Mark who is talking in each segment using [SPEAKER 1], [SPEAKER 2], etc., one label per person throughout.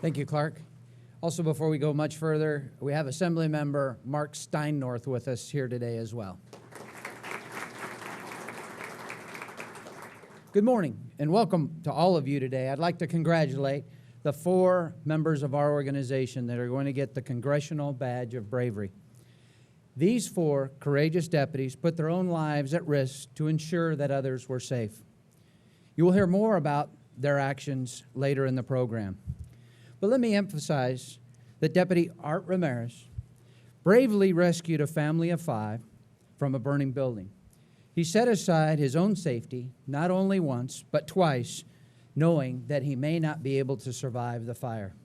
[SPEAKER 1] Thank you, Clark. Also, before we go much further, we have Assembly Member Mark Steinnorth with us here today as well. Good morning and welcome to all of you today. I'd like to congratulate the 4 members of our organization that are going to get the Congressional Badge of Bravery. These 4 courageous deputies put their own lives at risk to ensure that others were safe. You will hear more about their actions later in the program. But let me emphasize that Deputy Art Ramirez bravely rescued a family of 5 from a burning building. He set aside his own safety not only once, but twice, knowing that he may not be able to survive the fire.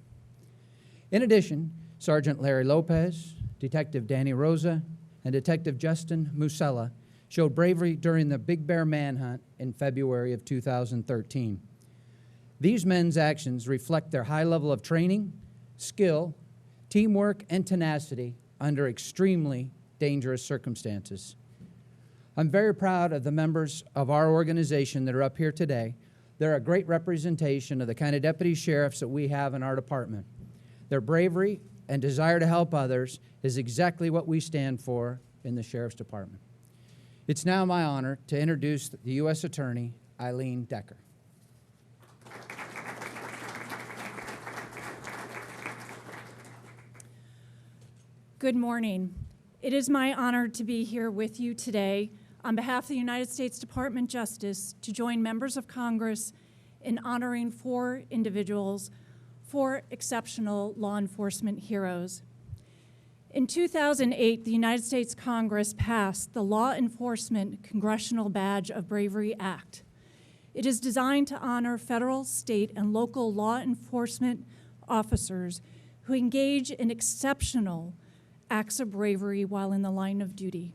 [SPEAKER 1] In addition, Sergeant Larry Lopez, Detective Daniel Rosa, and Detective Justin Musella showed bravery during the Big Bear manhunt in February of 2013. These men's actions reflect their high level of training, skill, teamwork, and tenacity under extremely dangerous circumstances. I'm very proud of the members of our organization that are up here today. They're a great representation of the kind of deputy sheriffs that we have in our department. Their bravery and desire to help others is exactly what we stand for in the Sheriff's Department. It's now my honor to introduce the U.S. Attorney Eileen Decker.
[SPEAKER 2] Good morning. It is my honor to be here with you today on behalf of the United States Department of Justice to join members of Congress in honoring 4 individuals, 4 exceptional law enforcement heroes. In 2008, the United States Congress passed the Law Enforcement Congressional Badge of Bravery Act. It is designed to honor federal, state, and local law enforcement officers who engage in exceptional acts of bravery while in the line of duty.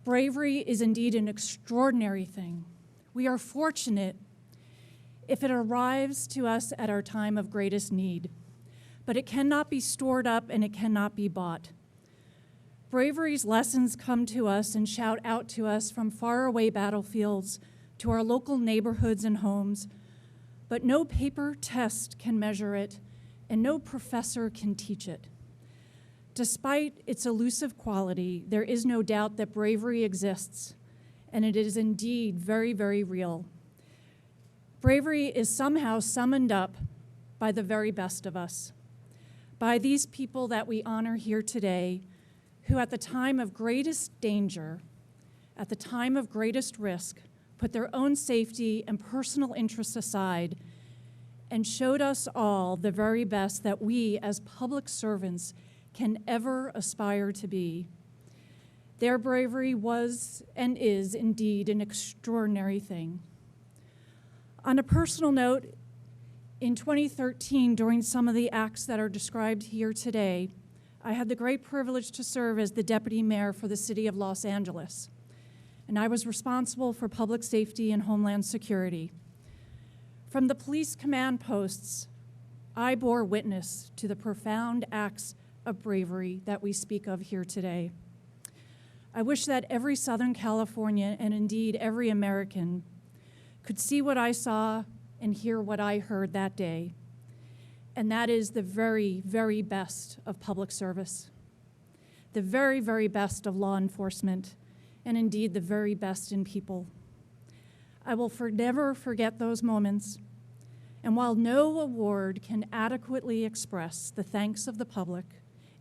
[SPEAKER 2] Bravery is indeed an extraordinary thing. We are fortunate if it arrives to us at our time of greatest need, but it cannot be stored up and it cannot be bought. Bravery's lessons come to us and shout out to us from faraway battlefields to our local neighborhoods and homes, but no paper test can measure it and no professor can teach it. Despite its elusive quality, there is no doubt that bravery exists, and it is indeed very, very real. Bravery is somehow summoned up by the very best of us, by these people that we honor here today, who at the time of greatest danger, at the time of greatest risk, put their own safety and personal interests aside and showed us all the very best that we as public servants can ever aspire to be. Their bravery was and is indeed an extraordinary thing. On a personal note, in 2013, during some of the acts that are described here today, I had the great privilege to serve as the deputy mayor for the city of Los Angeles, and I was responsible for public safety and homeland security. From the police command posts, I bore witness to the profound acts of bravery that we speak of here today. I wish that every Southern California, and indeed every American, could see what I saw and hear what I heard that day. And that is the very, very best of public service, the very, very best of law enforcement, and indeed the very best in people. I will never forget those moments. And while no award can adequately express the thanks of the public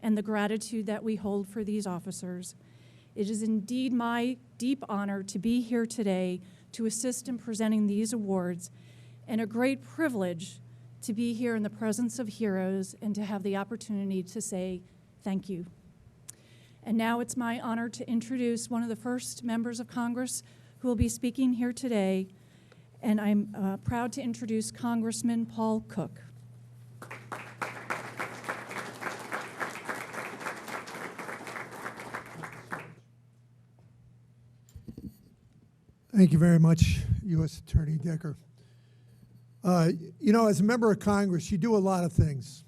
[SPEAKER 2] and the gratitude that we hold for these officers, it is indeed my deep honor to be here today to assist in presenting these awards, and a great privilege to be here in the presence of heroes and to have the opportunity to say thank you. And now it's my honor to introduce one of the first members of Congress who will be speaking here today, and I'm proud to introduce Congressman Paul Cook.
[SPEAKER 3] Thank you very much, U.S. Attorney Decker. You know, as a member of Congress, you do a lot of things,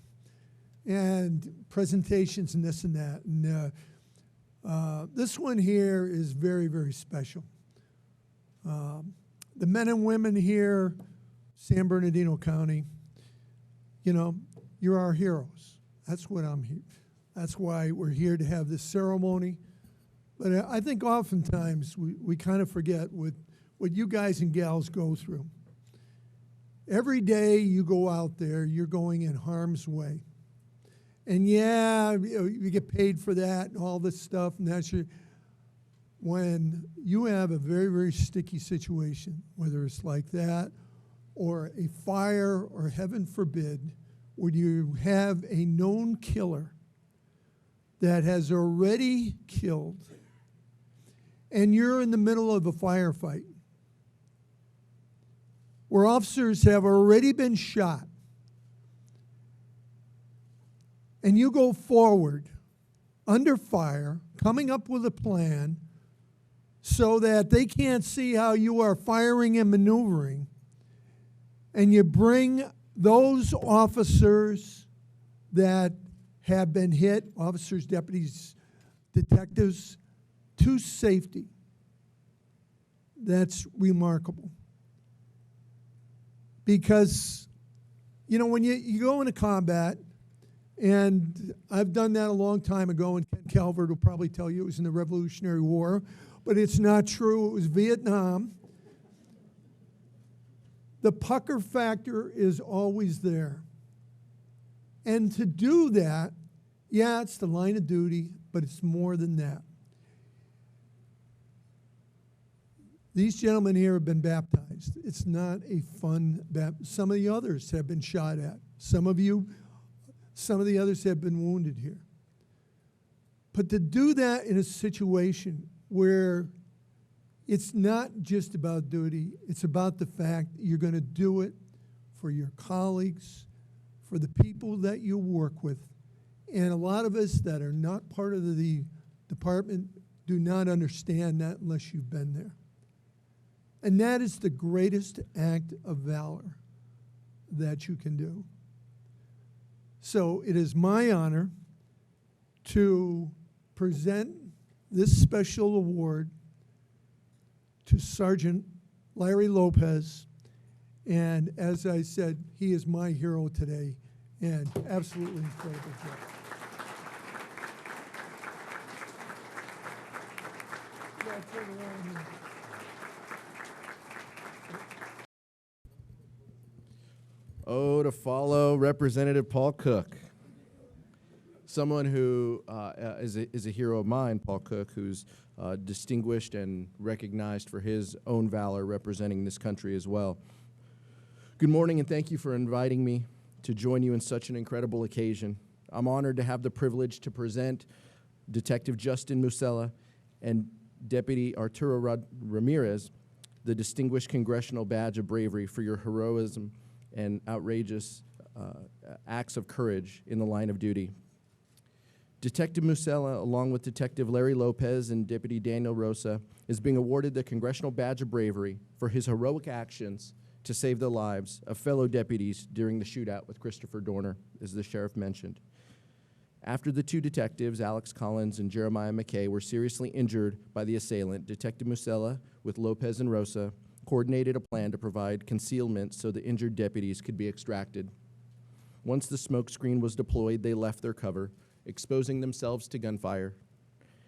[SPEAKER 3] and presentations and this and that. And this one here is very, very special. The men and women here, San Bernardino County, you know, you're our heroes. That's what I'm here. That's why we're here to have this ceremony. But I think oftentimes we kind of forget what you guys and gals go through. Every day you go out there, you're going in harm's way. And yeah, you get paid for that and all this stuff, and that's your. When you have a very, very sticky situation, whether it's like that or a fire or heaven forbid, where you have a known killer that has already killed, and you're in the middle of a firefight where officers have already been shot, and you go forward under fire, coming up with a plan so that they can't see how you are firing and maneuvering, and you bring those officers that have been hit, officers, deputies, detectives, to safety. That's remarkable. Because, you know, when you go into combat, and I've done that a long time ago, and Ken Calvert will probably tell you it was in the Revolutionary War, but it's not true. It was Vietnam. The pucker factor is always there. And to do that, yeah, it's the line of duty, but it's more than that. These gentlemen here have been baptized. It's not a fun baptism. Some of the others have been shot at. Some of the others have been wounded here. But to do that in a situation where it's not just about duty, it's about the fact that you're going to do it for your colleagues, for the people that you work with. And a lot of us that are not part of the department do not understand that unless you've been there. And that is the greatest act of valor that you can do. So it is my honor to present this special award to Sergeant Larry Lopez. And as I said, he is my hero today, and absolutely incredible job.
[SPEAKER 4] Oh, to follow Representative Paul Cook, someone who is a hero of mine, Paul Cook, who's distinguished and recognized for his own valor representing this country as well. Good morning, and thank you for inviting me to join you in such an incredible occasion. I'm honored to have the privilege to present Detective Justin Musella and Deputy Arturo Ramirez the Distinguished Congressional Badge of Bravery for your heroism and outrageous acts of courage in the line of duty. Detective Musella, along with Detective Larry Lopez and Deputy Daniel Rosa, is being awarded the Congressional Badge of Bravery for his heroic actions to save the lives of fellow deputies during the shootout with Christopher Dorner, as the sheriff mentioned. After the two detectives, Alex Collins and Jeremiah McKay, were seriously injured by the assailant, Detective Musella, with Lopez and Rosa, coordinated a plan to provide concealment so the injured deputies could be extracted. Once the smoke screen was deployed, they left their cover, exposing themselves to gunfire,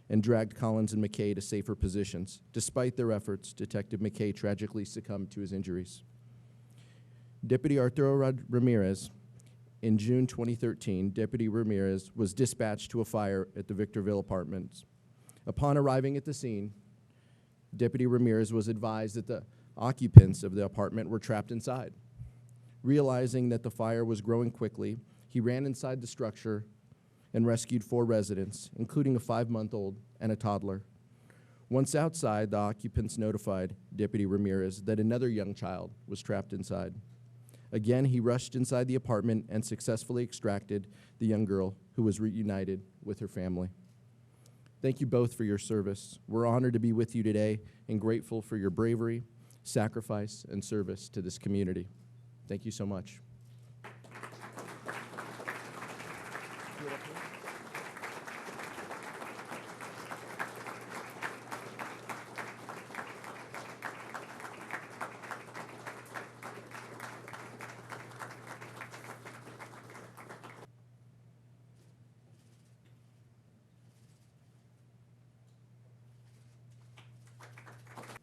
[SPEAKER 4] and dragged Collins and McKay to safer positions. Despite their efforts, Detective McKay tragically succumbed to his injuries. Deputy Arturo Ramirez, in June 2013, Deputy Ramirez was dispatched to a fire at the Victorville apartments. Upon arriving at the scene, Deputy Ramirez was advised that the occupants of the apartment were trapped inside. Realizing that the fire was growing quickly, he ran inside the structure and rescued 4 residents, including a 5-month-old and a toddler. Once outside, the occupants notified Deputy Ramirez that another young child was trapped inside. Again, he rushed inside the apartment and successfully extracted the young girl, who was reunited with her family. Thank you both for your service. We're honored to be with you today and grateful for your bravery, sacrifice, and service to this community. Thank you so much.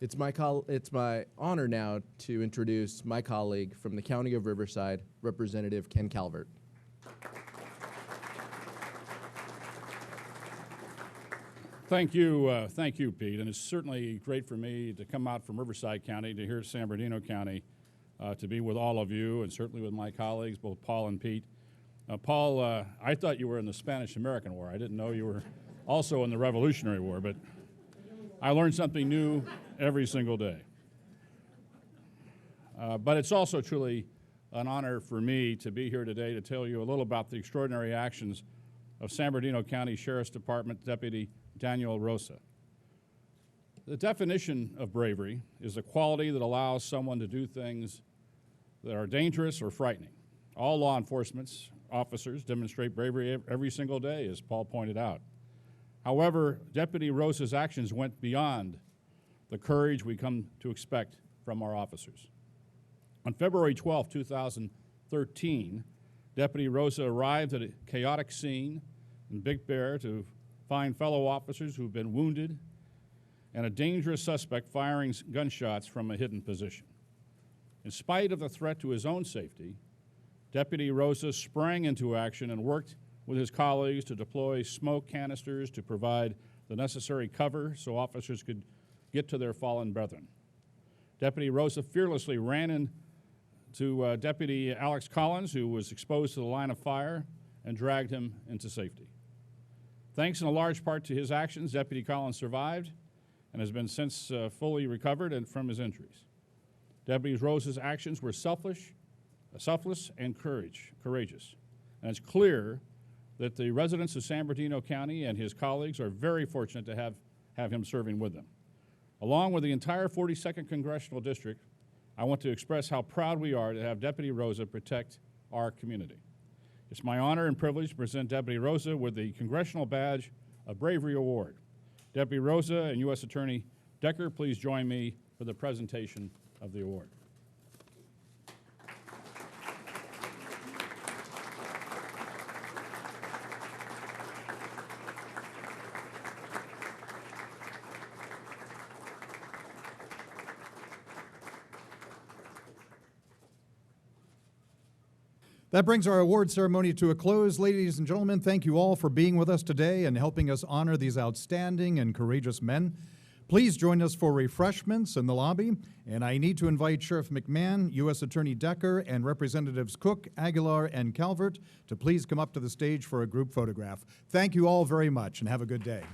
[SPEAKER 4] It's my honor now to introduce my colleague from the County of Riverside, Representative Ken Calvert.
[SPEAKER 5] Thank you, Pete. And it's certainly great for me to come out from Riverside County to here at San Bernardino County to be with all of you and certainly with my colleagues, both Paul and Pete. Paul, I thought you were in the Spanish-American War. I didn't know you were also in the Revolutionary War, but I learned something new every single day. But it's also truly an honor for me to be here today to tell you a little about the extraordinary actions of San Bernardino County Sheriff's Department Deputy Daniel Rosa. The definition of bravery is a quality that allows someone to do things that are dangerous or frightening. All law enforcement officers demonstrate bravery every single day, as Paul pointed out. However, Deputy Rosa's actions went beyond the courage we come to expect from our officers. On February 12, 2013, Deputy Rosa arrived at a chaotic scene in Big Bear to find fellow officers who've been wounded and a dangerous suspect firing gunshots from a hidden position. In spite of the threat to his own safety, Deputy Rosa sprang into action and worked with his colleagues to deploy smoke canisters to provide the necessary cover so officers could get to their fallen brethren. Deputy Rosa fearlessly ran into Deputy Alex Collins, who was exposed to the line of fire, and dragged him into safety. Thanks in a large part to his actions, Deputy Collins survived and has been since fully recovered from his injuries. Deputy Rosa's actions were selfless and courageous. And it's clear that the residents of San Bernardino County and his colleagues are very fortunate to have him serving with them. Along with the entire 42nd Congressional District, I want to express how proud we are to have Deputy Rosa protect our community. It's my honor and privilege to present Deputy Rosa with the Congressional Badge of Bravery Award. Deputy Rosa and U.S. Attorney Decker, please join me for the presentation of the award.
[SPEAKER 6] That brings our award ceremony to a close. Ladies and gentlemen, thank you all for being with us today and helping us honor these outstanding and courageous men. Please join us for refreshments in the lobby. And I need to invite Sheriff McMahon, U.S. Attorney Decker, and Representatives Cook, Aguilar, and Calvert to please come up to the stage for a group photograph. Thank you all very much and have a good day.